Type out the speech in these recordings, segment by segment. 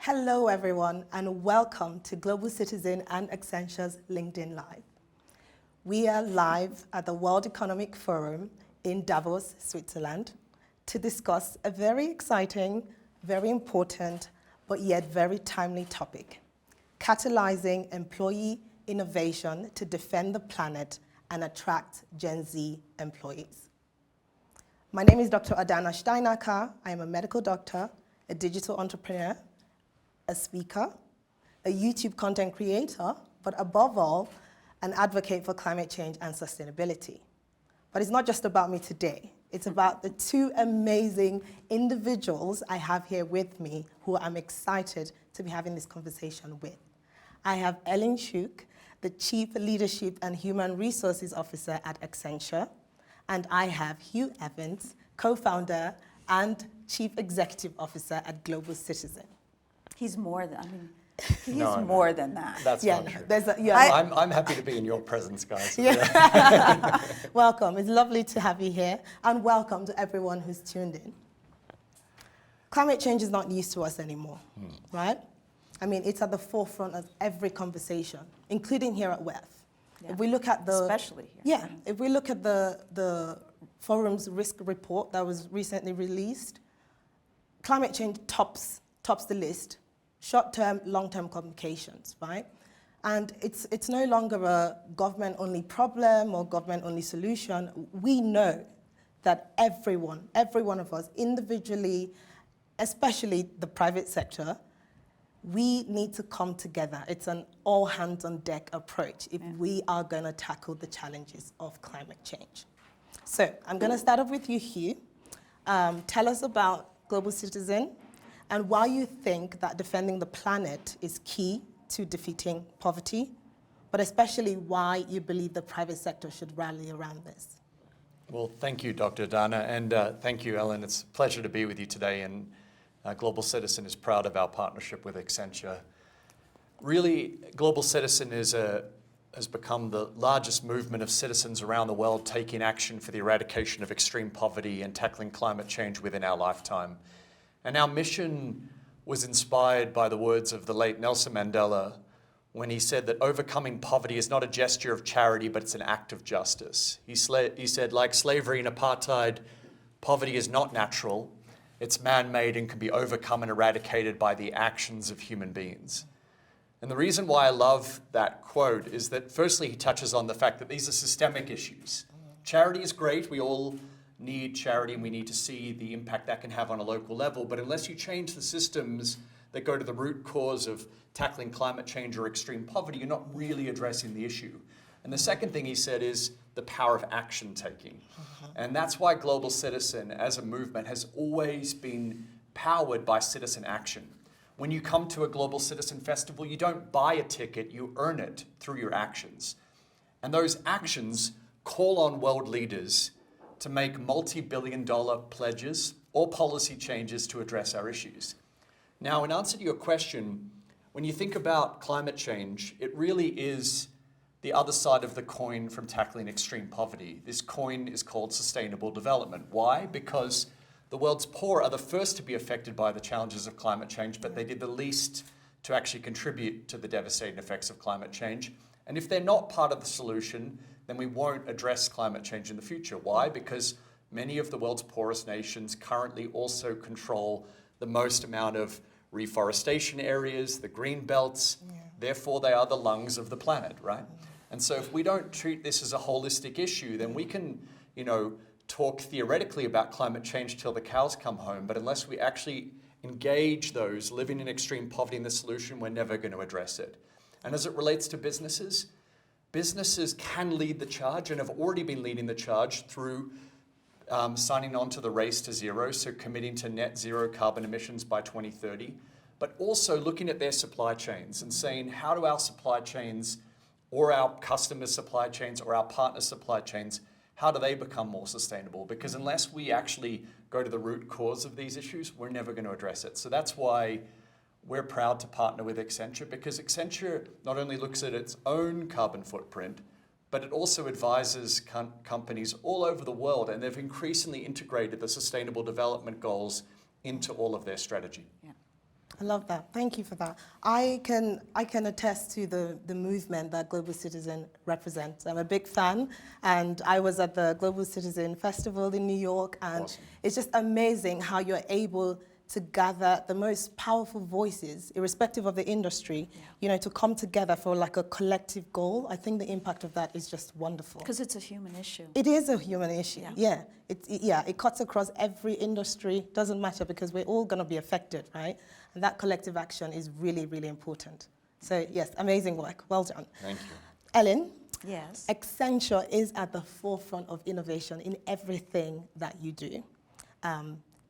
Hello, everyone, and welcome to Global Citizen and Accenture's LinkedIn Live. We are live at the World Economic Forum in Davos, Switzerland, to discuss a very exciting, very important, but yet very timely topic: catalyzing employee innovation to defend the planet and attract Gen Z employees. My name is Dr. Adanna Steinacker. I am a medical doctor, a digital entrepreneur, a speaker, a YouTube content creator, but above all, an advocate for climate change and sustainability. But it's not just about me today. It's about the two amazing individuals I have here with me who I'm excited to be having this conversation with. I have Ellen Shook, the Chief Leadership and Human Resources Officer at Accenture, and I have Hugh Evans, co-founder and Chief Executive Officer at Global Citizen. He's more than, more than that. That's not true. I'm happy to be in your presence, guys. Yeah. Welcome. It's lovely to have you here, and welcome to everyone who's tuned in. Climate change is not news to us anymore, right? I mean, it's at the forefront of every conversation, including here at WEF. Yeah. If we look at especially here. Yeah, if we look at the forum's risk report that was recently released, climate change tops the list. Short-term, long-term complications, right? And it's no longer a government-only problem or government-only solution. We know that every one of us, individually, especially the private sector, we need to come together. It's an all-hands-on-deck approach if we are going to tackle the challenges of climate change. So I'm going to start off with you, Hugh. Tell us about Global Citizen, and why you think that defending the planet is key to defeating poverty, but especially why you believe the private sector should rally around this. Well, thank you, Dr. Adanna, and thank you, Ellen. It's a pleasure to be with you today, and Global Citizen is proud of our partnership with Accenture. Really, Global Citizen has become the largest movement of citizens around the world taking action for the eradication of extreme poverty and tackling climate change within our lifetime. And our mission was inspired by the words of the late Nelson Mandela when he said that overcoming poverty is not a gesture of charity, but it's an act of justice. He said, like slavery and apartheid, poverty is not natural, it's man-made and can be overcome and eradicated by the actions of human beings. And the reason why I love that quote is that firstly, he touches on the fact that these are systemic issues. Charity is great, we all need charity and we need to see the impact that can have on a local level, but unless you change the systems that go to the root cause of tackling climate change or extreme poverty, you're not really addressing the issue. And the second thing he said is the power of action taking. And that's why Global Citizen as a movement has always been powered by citizen action. When you come to a Global Citizen Festival, you don't buy a ticket, you earn it through your actions. And those actions call on world leaders to make multi-billion-dollar pledges or policy changes to address our issues. Now, in answer to your question, when you think about climate change, it really is the other side of the coin from tackling extreme poverty. This coin is called sustainable development. Why? Because the world's poor are the first to be affected by the challenges of climate change, but they did the least to actually contribute to the devastating effects of climate change. And if they're not part of the solution, then we won't address climate change in the future. Why? Because many of the world's poorest nations currently also control the most amount of reforestation areas, the green belts. Therefore, they are the lungs of the planet, right? And so if we don't treat this as a holistic issue, then we can, talk theoretically about climate change till the cows come home, but unless we actually engage those living in extreme poverty in the solution, we're never going to address it. And as it relates to businesses can lead the charge and have already been leading the charge through signing on to the race to zero, so committing to net zero carbon emissions by 2030, but also looking at their supply chains and saying, how do our supply chains or our customers' supply chains or our partners' supply chains, how do they become more sustainable? Because unless we actually go to the root cause of these issues, we're never going to address it. So that's why we're proud to partner with Accenture, because Accenture not only looks at its own carbon footprint, but it also advises companies all over the world, and they've increasingly integrated the sustainable development goals into all of their strategy. Yeah. I love that. Thank you for that. I can attest to the movement that Global Citizen represents. I'm a big fan, and I was at the Global Citizen Festival in New York, and Awesome. it's just amazing how you're able to gather the most powerful voices, irrespective of the industry, to come together for like a collective goal. I think the impact of that is just wonderful. Because it's a human issue. It is a human issue. Yeah. It cuts across every industry. Doesn't matter because we're all going to be affected, right? And that collective action is really, really important. So yes, amazing work. Well done. Thank you. Ellen, Yes. Accenture is at the forefront of innovation in everything that you do.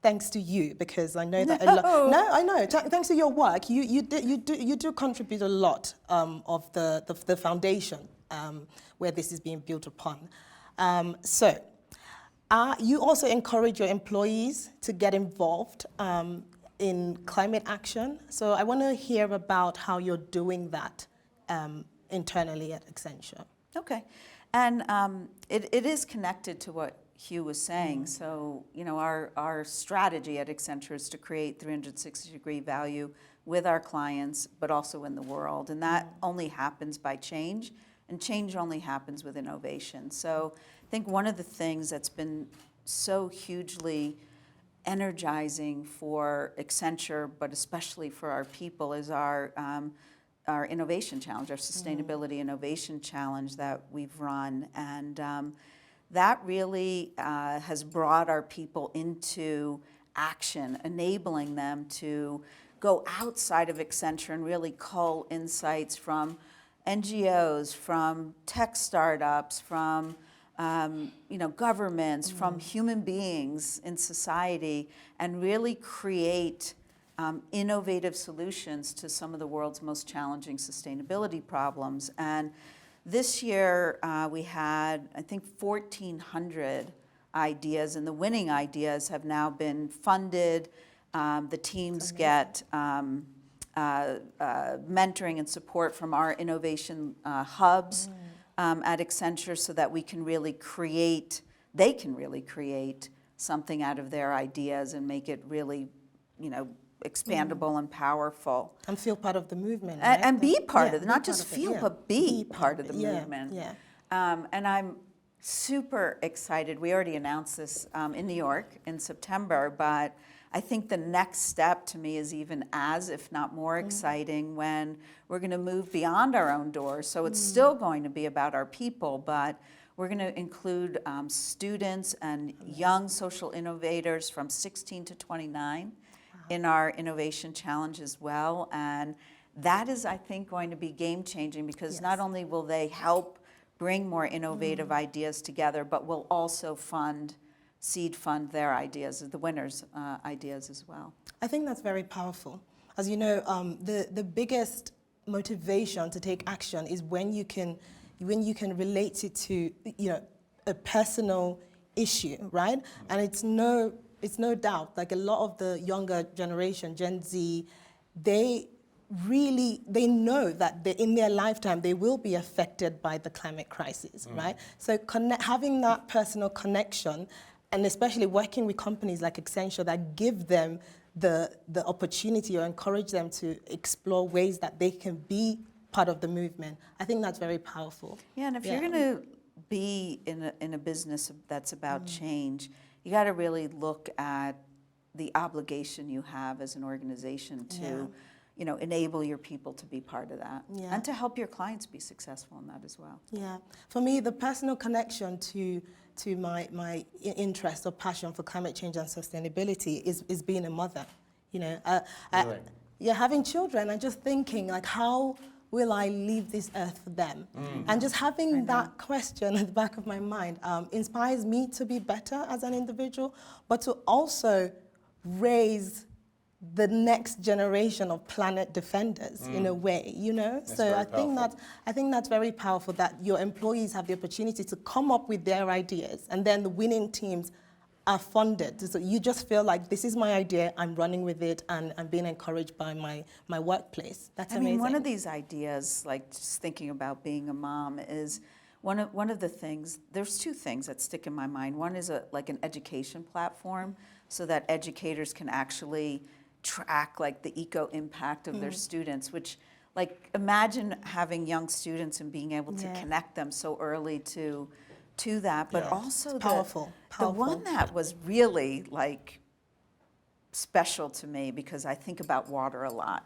Thanks to you, because I know that I know. Thanks to your work, you do contribute a lot of the foundation where this is being built upon. You also encourage your employees to get involved in climate action. So I want to hear about how you're doing that internally at Accenture. Okay. And it is connected to what Hugh was saying. So, our strategy at Accenture is to create 360-degree value with our clients, but also in the world. And that only happens by change, and change only happens with innovation. So I think one of the things that's been so hugely energizing for Accenture, but especially for our people, is our innovation challenge, our sustainability innovation challenge that we've run. And that really has brought our people into action, enabling them to go outside of Accenture and really cull insights from NGOs, from tech startups, from governments, from human beings in society, and really create innovative solutions to some of the world's most challenging sustainability problems. And this year, we had, I think, 1,400 ideas, and the winning ideas have now been funded. The teams get mentoring and support from our innovation hubs at Accenture, so that they can really create something out of their ideas and make it really, expandable and powerful. And feel part of the movement, right? And be part of it, not just of it, feel, but be part of the movement. Yeah. And I'm super excited. We already announced this in New York in September, but I think the next step to me is even as, if not more exciting, when we're going to move beyond our own doors. So it's still going to be about our people, but we're going to include students and young social innovators from 16 to 29 in our innovation challenge as well. And that is, I think, going to be game-changing, because not only will they help bring more innovative ideas together, but will also seed fund their ideas, the winners' ideas as well. I think that's very powerful. As you know, the biggest motivation to take action is when you can relate it to a personal issue, right? And it's no doubt, like a lot of the younger generation, Gen Z, they know that in their lifetime they will be affected by the climate crisis, right? So having that personal connection, and especially working with companies like Accenture that give them the opportunity or encourage them to explore ways that they can be part of the movement, I think that's very powerful. Yeah, and if you're going to be in a business that's about change, you got to really look at the obligation you have as an organization to enable your people to be part of that, and to help your clients be successful in that as well. Yeah, for me, the personal connection to my interest or passion for climate change and sustainability is being a mother. Having children and just thinking, like, how will I leave this earth for them? And just having that question at the back of my mind inspires me to be better as an individual, but to also raise the next generation of planet defenders in a way, So I think that's very powerful, that your employees have the opportunity to come up with their ideas, and then the winning teams are funded. So you just feel like, this is my idea, I'm running with it, and I'm being encouraged by my workplace. That's amazing. I mean, one of these ideas, like just thinking about being a mom, is one of the things. There's two things that stick in my mind. One is like an education platform, so that educators can actually track like the eco impact of their students, which like imagine having young students and being able to connect them so early to that, but also Powerful. the one that was really like special to me, because I think about water a lot,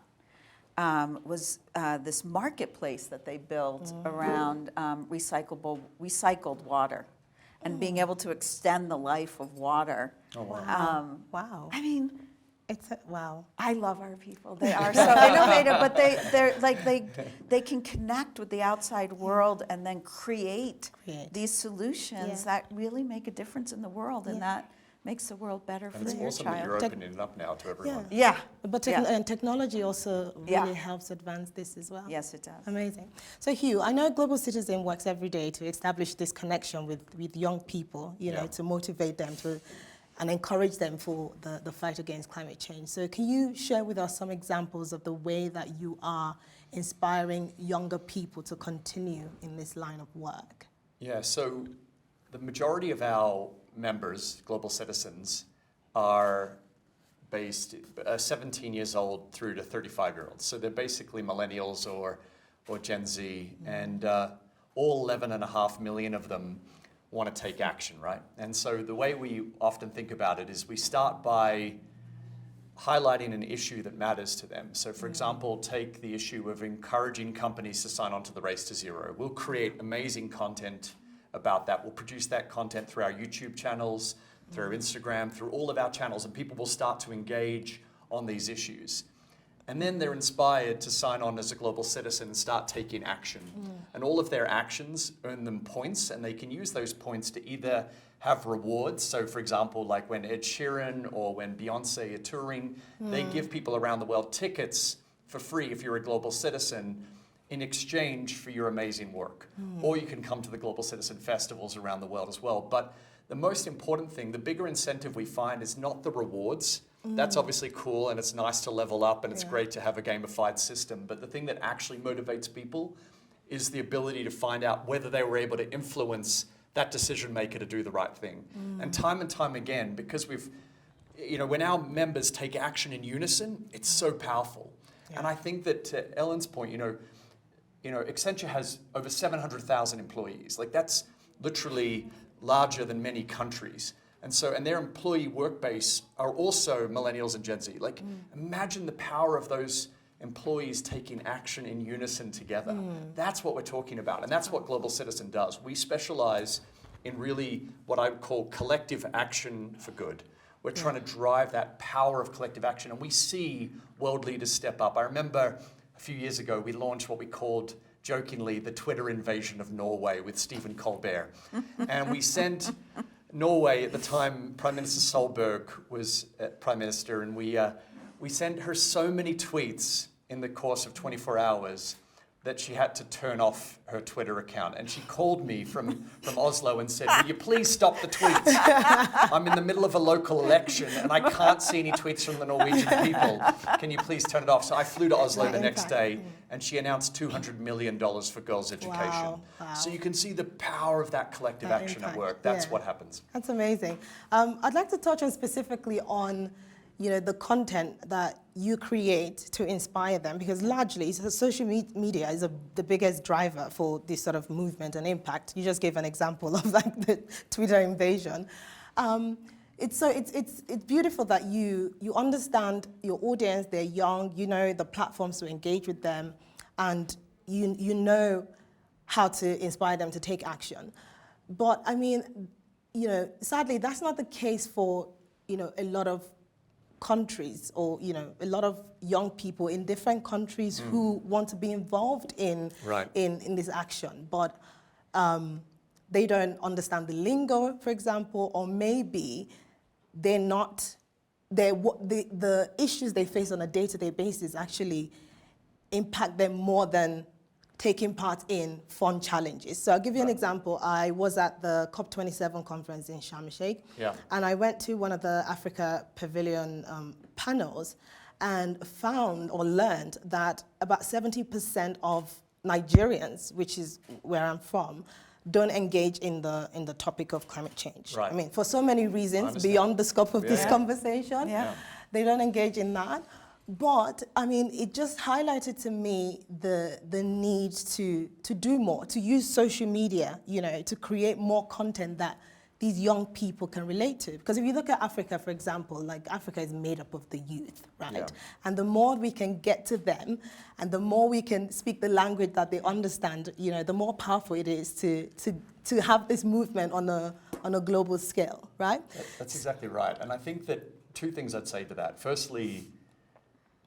was this marketplace that they built around recycled water and being able to extend the life of water. Oh, wow. Wow. I mean, Wow. I love our people. They are so innovative, but they're like they can connect with the outside world and then create these solutions that really make a difference in the world, and that makes the world better for And it's your awesome that child. you're opening it up now to everyone. Yeah. But and technology also really helps advance this as well. Yes, it does. Amazing. So Hugh, I know Global Citizen works every day to establish this connection with young people, you know, to motivate them and encourage them for the fight against climate change. So can you share with us some examples of the way that you are inspiring younger people to continue in this line of work? Yeah, so the majority of our members, global citizens, are based 17 years old through to 35-year-olds. So they're basically millennials or Gen Z, and all 11.5 million of them want to take action, right? And so the way we often think about it is we start by highlighting an issue that matters to them. So for example, take the issue of encouraging companies to sign on to the Race to Zero. We'll create amazing content about that. We'll produce that content through our YouTube channels, through our Instagram, through all of our channels, and people will start to engage on these issues. And then they're inspired to sign on as a global citizen and start taking action. And all of their actions earn them points, and they can use those points to either have rewards. So for example, like when Ed Sheeran or when Beyonce are touring, they give people around the world tickets for free if you're a global citizen in exchange for your amazing work. Or you can come to the Global Citizen Festivals around the world as well. But the most important thing, the bigger incentive we find is not the rewards. That's obviously cool, and it's nice to level up, and it's great to have a gamified system. But the thing that actually motivates people is the ability to find out whether they were able to influence that decision maker to do the right thing. And time again, because when our members take action in unison, it's so powerful. And I think that to Ellen's point, Accenture has over 700,000 employees. Like that's literally larger than many countries. And their employee work base are also millennials and Gen Z. Like, imagine the power of those employees taking action in unison together. That's what we're talking about, and that's what Global Citizen does. We specialize in really what I would call collective action for good. We're trying to drive that power of collective action, and we see world leaders step up. I remember a few years ago, we launched what we called, jokingly, the Twitter invasion of Norway with Stephen Colbert. And we sent Norway, at the time, Prime Minister Solberg was Prime Minister, and we sent her so many tweets in the course of 24 hours that she had to turn off her Twitter account. And she called me from Oslo and said, "Will you please stop the tweets? I'm in the middle of a local election and I can't see any tweets from the Norwegian people. Can you please turn it off?" So I flew to Oslo the next day, and she announced $200 million for girls' education. Wow. So you can see the power of that collective action at work. That's what happens. That's amazing. I'd like to touch on specifically on the content that you create to inspire them, because largely social media is the biggest driver for this sort of movement and impact. You just gave an example of like the Twitter invasion. It's beautiful that you understand your audience, they're young, you know the platforms to engage with them, and you know how to inspire them to take action. But I mean, sadly, that's not the case for a lot of countries, or a lot of young people in different countries who want to be involved in this action, but they don't understand the lingo, for example, or maybe the issues they face on a day-to-day basis actually impact them more than taking part in fun challenges. So I'll give you an example. I was at the COP27 conference in Sharm el-Sheikh, and I went to one of the Africa Pavilion panels and found or learned that about 70% of Nigerians, which is where I'm from, don't engage in the topic of climate change. I mean, for so many reasons beyond the scope of this conversation. they don't engage in that. But I mean, it just highlighted to me the need to do more, to use social media, you know, to create more content that these young people can relate to. Because if you look at Africa, for example, like Africa is made up of the youth, right? Yeah. And the more we can get to them, and the more we can speak the language that they understand, you know, the more powerful it is to have this movement on a global scale, right? That's exactly right. And I think that two things I'd say to that. Firstly,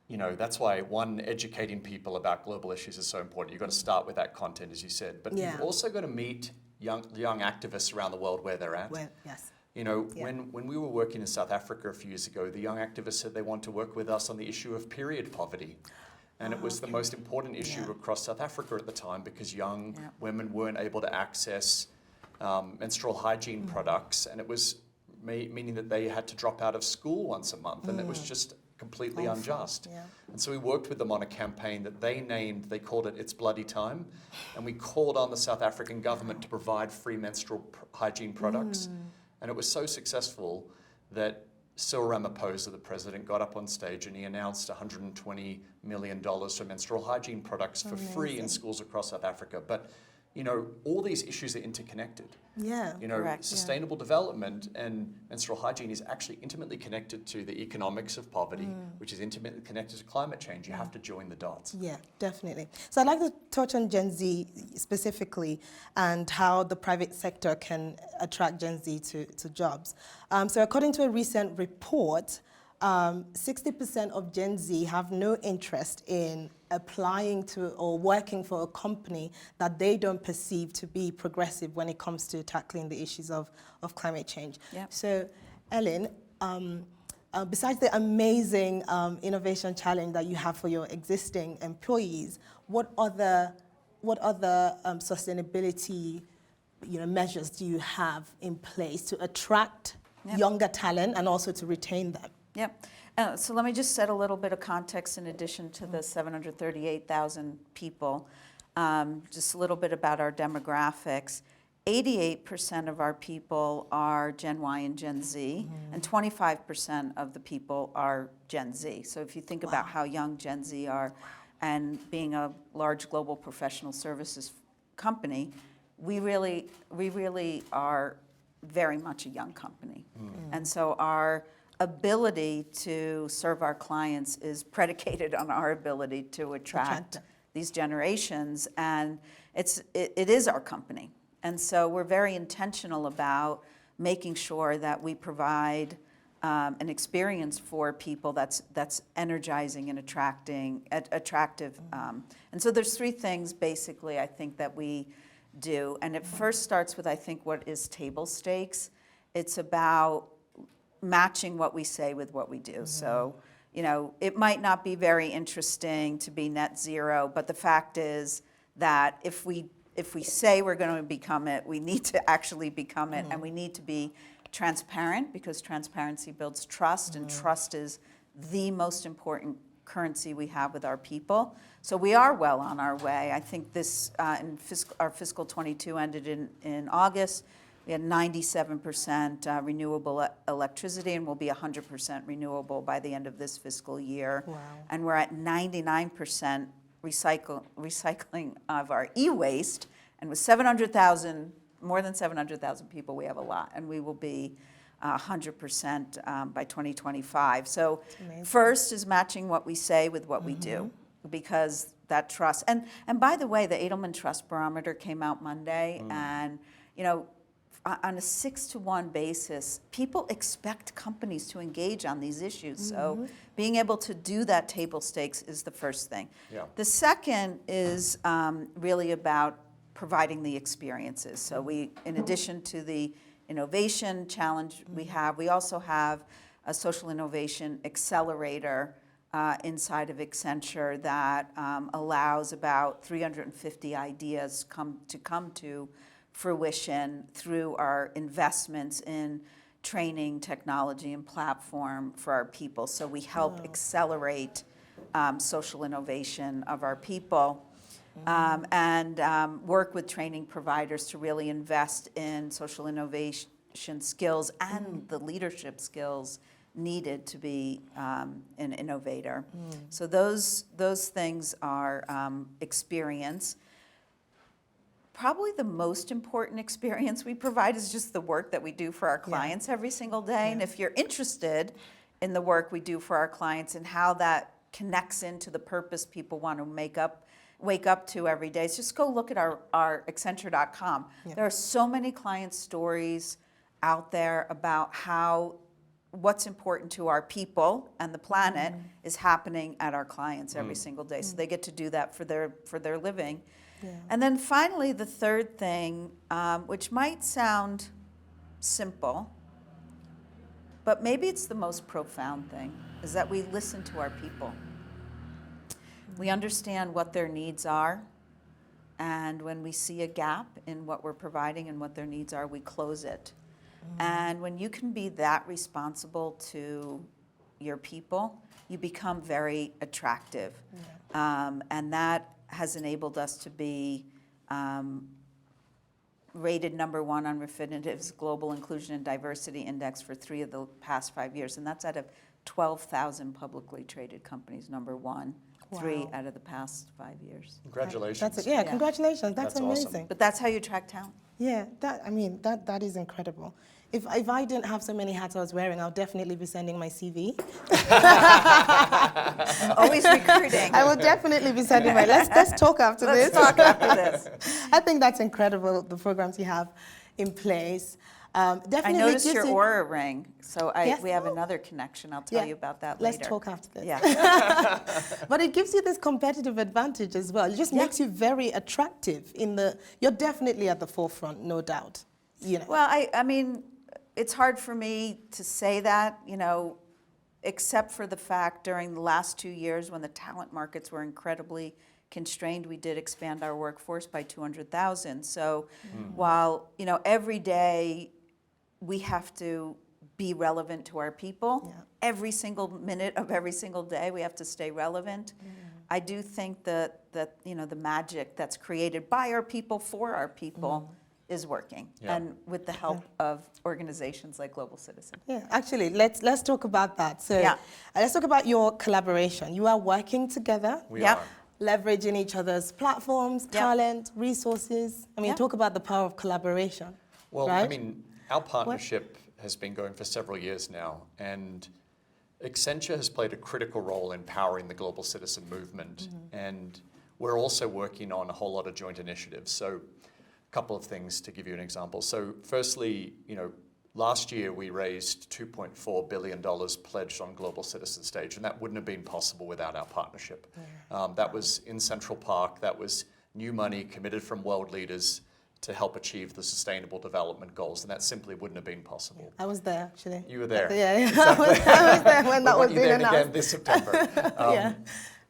you know, that's why, one, educating people about global issues is so important. You've got to start with that content, as you said. But Yeah. you've also got to meet young activists around the world where they're at. Well, yes. You know, Yeah. when we were working in South Africa a few years ago, the young activists said they want to work with us on the issue of period poverty. And it was the most important issue Yeah. across South Africa at the time, because young Yeah. women weren't able to access menstrual hygiene products, and it was meaning that they had to drop out of school once a month, and it was just completely Awful, unjust. yeah. And so we worked with them on a campaign that they called it It's Bloody Time, and we called on the South African government to provide free menstrual hygiene products. And it was so successful that Cyril Ramaphosa, the president, got up on stage and he announced $120 million for menstrual hygiene products for free in schools across South Africa. But, you know, all these issues are interconnected. Yeah. You know, Correct, yeah. sustainable development and menstrual hygiene is actually intimately connected to the economics of poverty, which is intimately connected to climate change. You have to join the dots. Yeah, definitely. So I'd like to touch on Gen Z specifically and how the private sector can attract Gen Z to jobs. So according to a recent report, 60% of Gen Z have no interest in applying to or working for a company that they don't perceive to be progressive when it comes to tackling the issues of climate change. Yep. So, Ellen, besides the amazing innovation challenge that you have for your existing employees, what other sustainability measures do you have in place to attract Yep. younger talent and also to retain them? Yep. So let me just set a little bit of context in addition to the 738,000 people. Just a little bit about our demographics. 88% of our people are Gen Y and Gen Z, and 25% of the people are Gen Z. So if you think about how young Gen Z are, and being a large global professional services company, we really are very much a young company. And so our ability to serve our clients is predicated on our ability to attract these generations, and it is our company. And so we're very intentional about making sure that we provide an experience for people that's energizing and attractive. And so there's three things basically I think that we do. And it first starts with, I think, what is table stakes. It's about matching what we say with what we do. So, you know, it might not be very interesting to be net zero, but the fact is that if we say we're going to become it, we need to actually become it, and we need to be transparent, because transparency builds trust, and trust is the most important currency we have with our people. So we are well on our way. I think this our fiscal 22 ended in August. We had 97% renewable electricity, and we'll be 100% renewable by the end of this fiscal year. Wow. And we're at 99% recycling of our e-waste, and with more than 700,000 people, we have a lot, and we will be 100% by 2025. So first is matching what we say with what we do, because that trust. And by the way, the Edelman Trust Barometer came out Monday, and you know, on a 6-to-1 basis, people expect companies to engage on these issues. So being able to do that table stakes is the first thing. Yeah. The second is really about providing the experiences. So we, in addition to the innovation challenge we also have a social innovation accelerator inside of Accenture that allows about 350 ideas come to fruition through our investments in training, technology, and platform for our people. So we help accelerate social innovation of our people, and work with training providers to really invest in social innovation skills and the leadership skills needed to be an innovator. So those things are experience. Probably the most important experience we provide is just the work that we do for our clients every single day. And if you're interested in the work we do for our clients and how that connects into the purpose people want to wake up to every day, just go look at our Accenture.com. There are so many client stories out there about what's important to our people and the planet is happening at our clients every single day. So they get to do that for their living. Yeah. And then finally, the third thing, which might sound simple, but maybe it's the most profound thing, is that we listen to our people. We understand what their needs are, and when we see a gap in what we're providing and what their needs are, we close it. And when you can be that responsible to your people, you become very attractive. And that has enabled us to be rated number 1 on Refinitiv's Global Inclusion and Diversity Index for 3 of the past 5 years. And that's out of 12,000 publicly traded companies, number 1. Wow. 3 out of the past 5 years. Congratulations. Congratulations. That's amazing. Awesome. But that's how you attract talent. Yeah, that is incredible. If I didn't have so many hats I was wearing, I'll definitely be sending my CV. Always recruiting. I will definitely be sending my. Let's talk after this. Let's talk after this. I think that's incredible, the programs you have in place. Definitely. I noticed your aura ring, so we have Oh. another connection. I'll tell you about that later. Let's talk after this. Yeah. But it gives you this competitive advantage as well. It just makes you very attractive you're definitely at the forefront, no doubt. You know. Well, I mean, it's hard for me to say that, except for the fact during the last 2 years when the talent markets were incredibly constrained, we did expand our workforce by 200,000. So while, every day we have to be relevant to our people, every single minute of every single day we have to stay relevant. I do think that the magic that's created by our people for our people is working, and with the help of organizations like Global Citizen. Yeah, actually, let's talk about that. So let's talk about your collaboration. You are working together. We are. Leveraging each other's platforms, talent, resources. Talk about the power of collaboration. Well, right? our partnership has been going for several years now, and Accenture has played a critical role in powering the Global Citizen movement, and we're also working on a whole lot of joint initiatives. So a couple of things to give you an example. So firstly, last year we raised $2.4 billion pledged on Global Citizen stage, and that wouldn't have been possible without our partnership. That was in Central Park. That was new money committed from world leaders to help achieve the Sustainable Development Goals, and that simply wouldn't have been possible. I was there, actually. You were there. Yeah. Exactly. I was there when that was being announced. Again this September.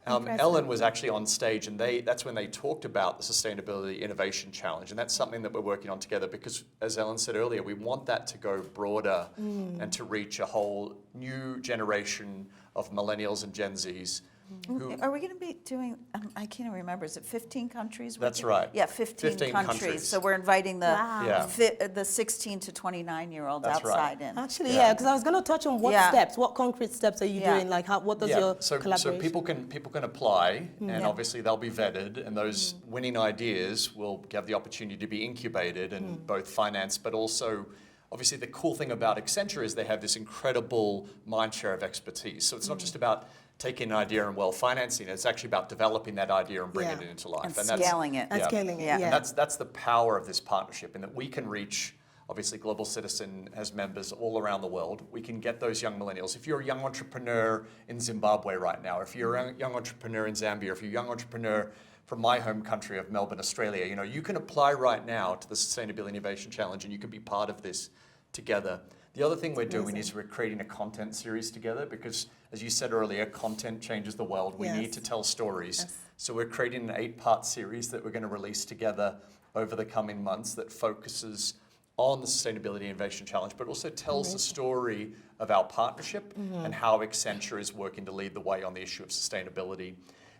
Ellen was actually on stage, and that's when they talked about the Sustainability Innovation Challenge, and that's something that we're working on together because, as Ellen said earlier, we want that to go broader and to reach a whole new generation of millennials and Gen Zs. Are we going to be doing, I can't even remember, is it 15 countries? That's right. Yeah, 15 countries. So we're inviting the 16 to 29-year-olds outside in. Actually, because I was going to touch on what concrete steps are you doing? Like, what does your collaboration? So people can apply, and obviously they'll be vetted, and those winning ideas will have the opportunity to be incubated and both financed, but also, obviously the cool thing about Accenture is they have this incredible mind share of expertise. So it's not just about taking an idea and financing it. It's actually about developing that idea and bringing it into life. And scaling it. And scaling it, And that's the power of this partnership, in that we can reach, obviously Global Citizen has members all around the world. We can get those young millennials. If you're a young entrepreneur in Zimbabwe right now, if you're a young entrepreneur in Zambia, if you're a young entrepreneur from my home country of Melbourne, Australia, you can apply right now to the Sustainability Innovation Challenge, and you can be part of this together. The other thing we're doing is we're creating a content series together because, as you said earlier, content changes the world. We need to tell stories. So we're creating an 8-part series that we're going to release together over the coming months that focuses on the Sustainability Innovation Challenge, but also tells the story of our partnership and how Accenture is working to lead the way on the issue of sustainability.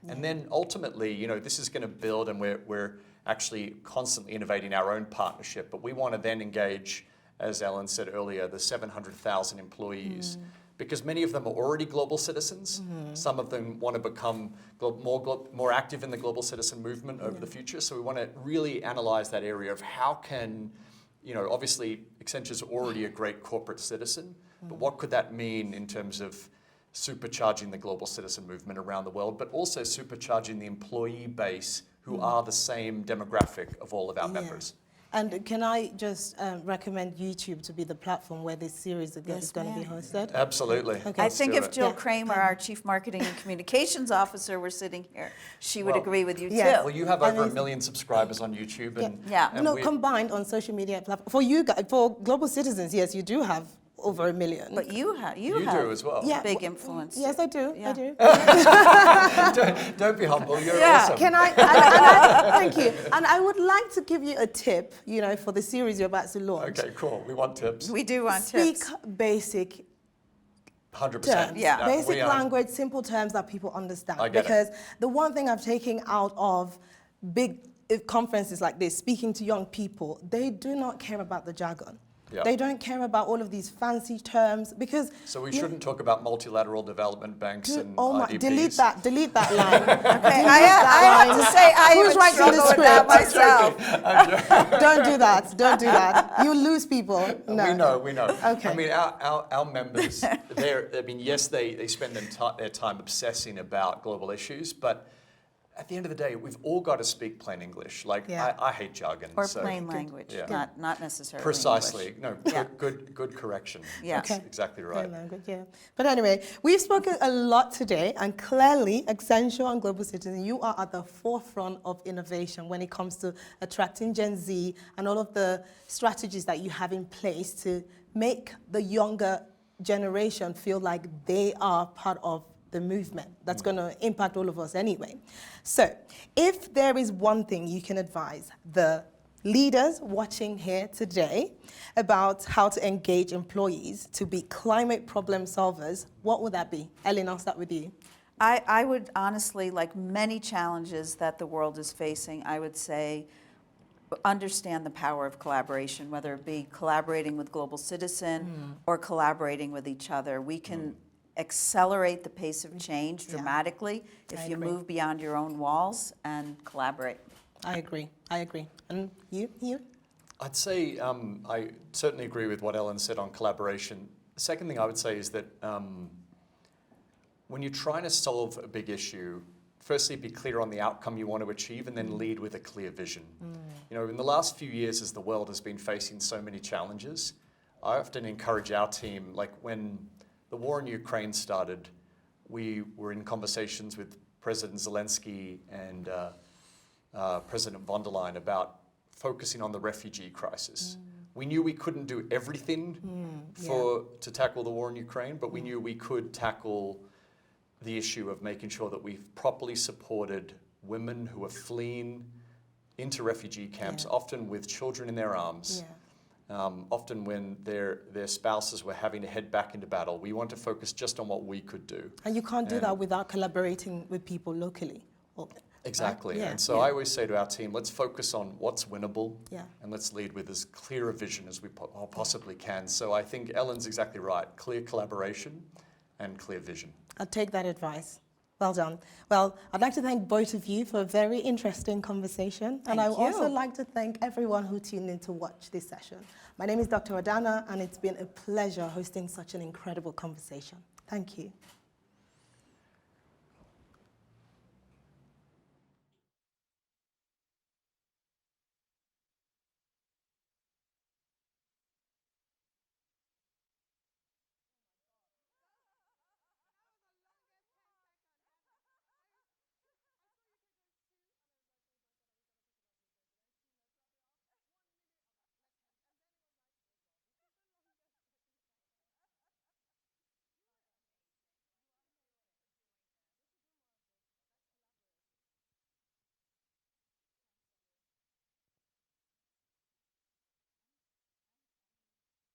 And then ultimately, this is going to build, and we're actually constantly innovating our own partnership, but we want to then engage, as Ellen said earlier, the 700,000 employees because many of them are already global citizens. Some of them want to become more active in the global citizen movement over the future. So we want to really analyze that area of how can, obviously Accenture's already a great corporate citizen, but what could that mean in terms of supercharging the global citizen movement around the world, but also supercharging the employee base who are the same demographic of all of our members. And can I just recommend YouTube to be the platform where this series is going to be hosted? Absolutely. Okay. I think if Jill Yeah. Kramer, our Chief Marketing and Communications Officer, were sitting here, she would Well, agree with you yes. too. Well, you have over 1 million subscribers on YouTube, and no, combined on social media platforms. For you guys, for global citizens, yes, you do have over 1 million. But you have do as well. Yeah. big influence. Yes, I do. Yeah. I do. don't be humble. You're Yeah. awesome. Can I? Thank you. And I would like to give you a tip, for the series you're about to launch. Okay, cool. We want tips. We do want Speak tips. basic 100%. terms. Yeah. Basic language, simple terms that people understand. I get it. Because the one thing I've taken out of big conferences like this, speaking to young people, they do not care about the jargon. Yeah. They don't care about all of these fancy terms because. So we shouldn't talk about multilateral development banks and Oh my! IDPs. Delete that line. Okay, I have to say I Who's even writing the struggle with that script? myself. Don't do that. Don't do that. You lose people. No. We know. Okay. I mean, our members, yes, they spend their time obsessing about global issues, but at the end of the day, we've all got to speak plain English. I hate jargon. Or so- plain language, Yeah. not necessarily Precisely. English. No, Yeah. good correction. Yeah. That's exactly right. Plain language, yeah. But anyway, we've spoken a lot today, and clearly, Accenture and Global Citizen, you are at the forefront of innovation when it comes to attracting Gen Z and all of the strategies that you have in place to make the younger generation feel like they are part of the movement that's going to impact all of us anyway. So, if there is one thing you can advise the leaders watching here today about how to engage employees to be climate problem solvers, what would that be? Ellen, I'll start with you. I would honestly, like many challenges that the world is facing, I would say understand the power of collaboration, whether it be collaborating with Global Citizen or collaborating with each other. We can accelerate the pace of change dramatically if you move beyond your own walls and collaborate. I agree. And you? I'd say I certainly agree with what Ellen said on collaboration. The second thing I would say is that when you're trying to solve a big issue, firstly, be clear on the outcome you want to achieve and then lead with a clear vision. In the last few years, as the world has been facing so many challenges, I often encourage our team, like when the war in Ukraine started, we were in conversations with President Zelensky and President von der Leyen about focusing on the refugee crisis. We knew we couldn't do everything to tackle the war in Ukraine, but we knew we could tackle the issue of making sure that we've properly supported women who are fleeing into refugee camps, often with children in their arms. Often when their spouses were having to head back into battle. We want to focus just on what we could do. And you can't do that without collaborating with people locally. Exactly. Right? And so I always say to our team, let's focus on what's winnable and let's lead with as clear a vision as we possibly can. So I think Ellen's exactly right. Clear collaboration and clear vision. I'll take that advice. Well done. Well, I'd like to thank both of you for a very interesting conversation. And I would also like to thank everyone who tuned in to watch this session. My name is Dr. Adanna, and it's been a pleasure hosting such an incredible conversation. Thank you.